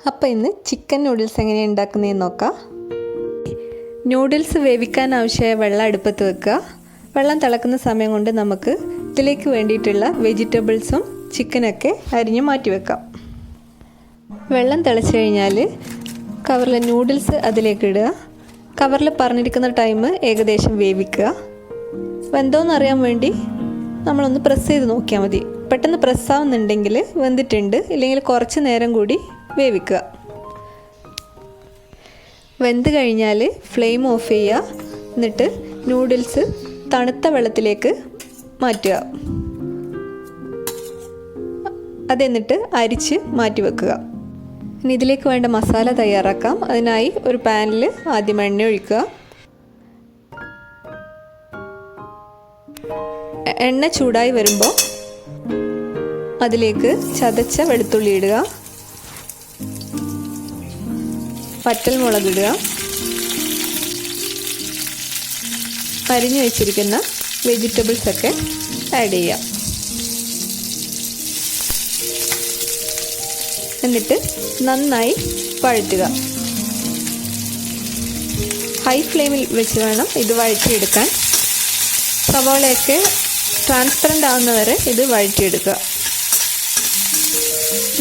അപ്പോൾ ഇന്ന് chicken noodles എങ്ങനെയാണ് ഉണ്ടാക്കുന്നതെന്ന് നോക്കാം. നൂഡിൽസ് വേവിക്കാൻ ആവശ്യമായ വെള്ളം അടുപ്പത്ത് വെക്കുക. വെള്ളം തിളക്കുന്ന സമയം കൊണ്ട് നമുക്ക് ഇതിലേക്ക് വേണ്ടിയിട്ടുള്ള വെജിറ്റബിൾസും ചിക്കനൊക്കെ അരിഞ്ഞ് മാറ്റി വെക്കാം. വെള്ളം തിളച്ച് കഴിഞ്ഞാൽ കവറിൽ നൂഡിൽസ് അതിലേക്ക് ഇടുക. കവറിൽ പറഞ്ഞിരിക്കുന്ന ടൈം ഏകദേശം വേവിക്കുക. വെന്തോന്നറിയാൻ വേണ്ടി നമ്മളൊന്ന് പ്രസ് ചെയ്ത് നോക്കിയാൽ മതി. പെട്ടെന്ന് പ്രസ്സാവുന്നുണ്ടെങ്കിൽ വെന്തിട്ടുണ്ട്, ഇല്ലെങ്കിൽ കുറച്ച് നേരം കൂടി വേവിക്കുക. വെന്ത് കഴിഞ്ഞാൽ ഫ്ലെയിം ഓഫ് ചെയ്യുക. എന്നിട്ട് നൂഡിൽസ് തണുത്ത വെള്ളത്തിലേക്ക് മാറ്റുക. അതെന്നിട്ട് അരിച്ച് മാറ്റി വെക്കുക. ഇനി ഇതിലേക്ക് വേണ്ട മസാല തയ്യാറാക്കാം. അതിനായി ഒരു പാനിൽ ആദ്യം എണ്ണ ഒഴിക്കുക. എണ്ണ ചൂടായി വരുമ്പോൾ അതിലേക്ക് ചതച്ച വെളുത്തുള്ളി ഇടുക, വറ്റൽമുളക് ഇടുക, അരിഞ്ഞു വെച്ചിരിക്കുന്ന വെജിറ്റബിൾസൊക്കെ ആഡ് ചെയ്യുക. എന്നിട്ട് നന്നായി വഴറ്റുക. ഹൈ ഫ്ലെയിമിൽ വെച്ച് വേണം ഇത് വഴറ്റിയെടുക്കാൻ. സവാളയൊക്കെ ട്രാൻസ്പെറൻ്റ് ആവുന്നവരെ ഇത് വഴറ്റിയെടുക്കുക.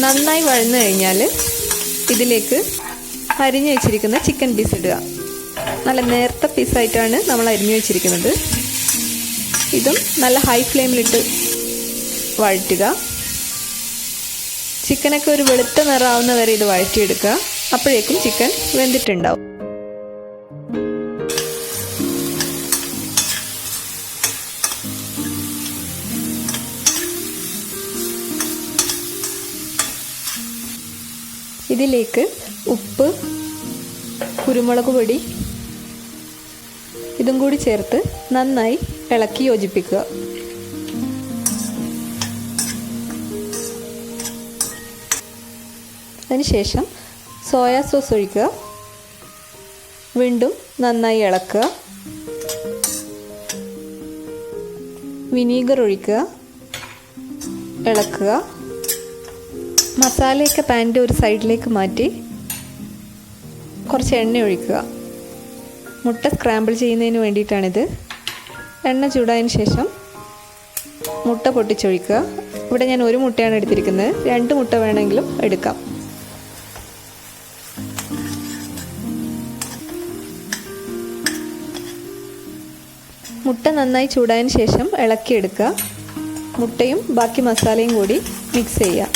നന്നായി വഴന്നു കഴിഞ്ഞാൽ ഇതിലേക്ക് അരിഞ്ഞു വെച്ചിരിക്കുന്ന ചിക്കൻ പീസ് ഇടുക. നല്ല നേർത്ത പീസായിട്ടാണ് നമ്മൾ അരിഞ്ഞു വെച്ചിരിക്കുന്നത്. ഇതും നല്ല ഹൈ ഫ്ലെയിമിലിട്ട് വഴറ്റുക. ചിക്കനൊക്കെ ഒരു വെളുത്ത നിറാവുന്ന വരെ ഇത് വഴറ്റിയെടുക്കുക. അപ്പോഴേക്കും ചിക്കൻ വെന്തിട്ടുണ്ടാവും. ഇതിലേക്ക് ഉപ്പ്, കുരുമുളക് പൊടി ഇതും കൂടി ചേർത്ത് നന്നായി ഇളക്കി യോജിപ്പിക്കുക. അതിനുശേഷം സോയ സോസ് ഒഴിക്കുക. വീണ്ടും നന്നായി ഇളക്കുക. വിനീഗർ ഒഴിക്കുക, ഇളക്കുക. മസാലയൊക്കെ പാനിൻ്റെ ഒരു സൈഡിലേക്ക് മാറ്റി കുറച്ച് എണ്ണ ഒഴിക്കുക. മുട്ട സ്ക്രാമ്പിൾ ചെയ്യുന്നതിന് വേണ്ടിയിട്ടാണിത്. എണ്ണ ചൂടായതിന് ശേഷം മുട്ട പൊട്ടിച്ചൊഴിക്കുക. ഇവിടെ ഞാൻ ഒരു മുട്ടയാണ് എടുത്തിരിക്കുന്നത്. 2 മുട്ട വേണമെങ്കിലും എടുക്കാം. മുട്ട നന്നായി ചൂടായതിന് ശേഷം ഇളക്കിയെടുക്കുക. മുട്ടയും ബാക്കി മസാലയും കൂടി മിക്സ് ചെയ്യുക.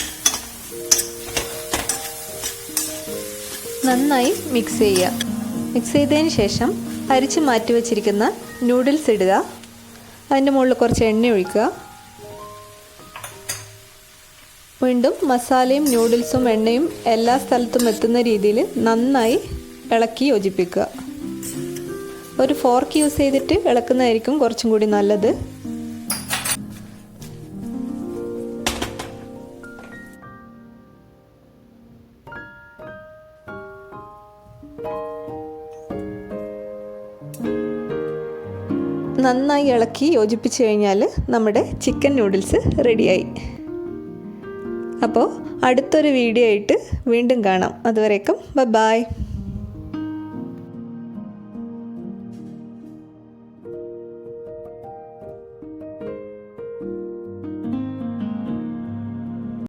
നന്നായി മിക്സ് ചെയ്യുക. മിക്സ് ചെയ്തതിന് ശേഷം അരിച്ച് മാറ്റി വെച്ചിരിക്കുന്ന നൂഡിൽസ് ഇടുക. അതിൻ്റെ മുകളിൽ കുറച്ച് എണ്ണ ഒഴിക്കുക. വീണ്ടും മസാലയും നൂഡിൽസും എണ്ണയും എല്ലാ സ്ഥലത്തും എത്തുന്ന രീതിയിൽ നന്നായി ഇളക്കി യോജിപ്പിക്കുക. ഒരു ഫോർക്ക് യൂസ് ചെയ്തിട്ട് ഇളക്കുന്നതായിരിക്കും കുറച്ചും കൂടി നല്ലത്. നന്നായി ഇളക്കി യോജിപ്പിച്ച് കഴിഞ്ഞാൽ നമ്മുടെ ചിക്കൻ നൂഡിൽസ് റെഡിയായി. അപ്പോൾ അടുത്തൊരു വീഡിയോ ആയിട്ട് വീണ്ടും കാണാം. അതുവരേക്കും ബൈ.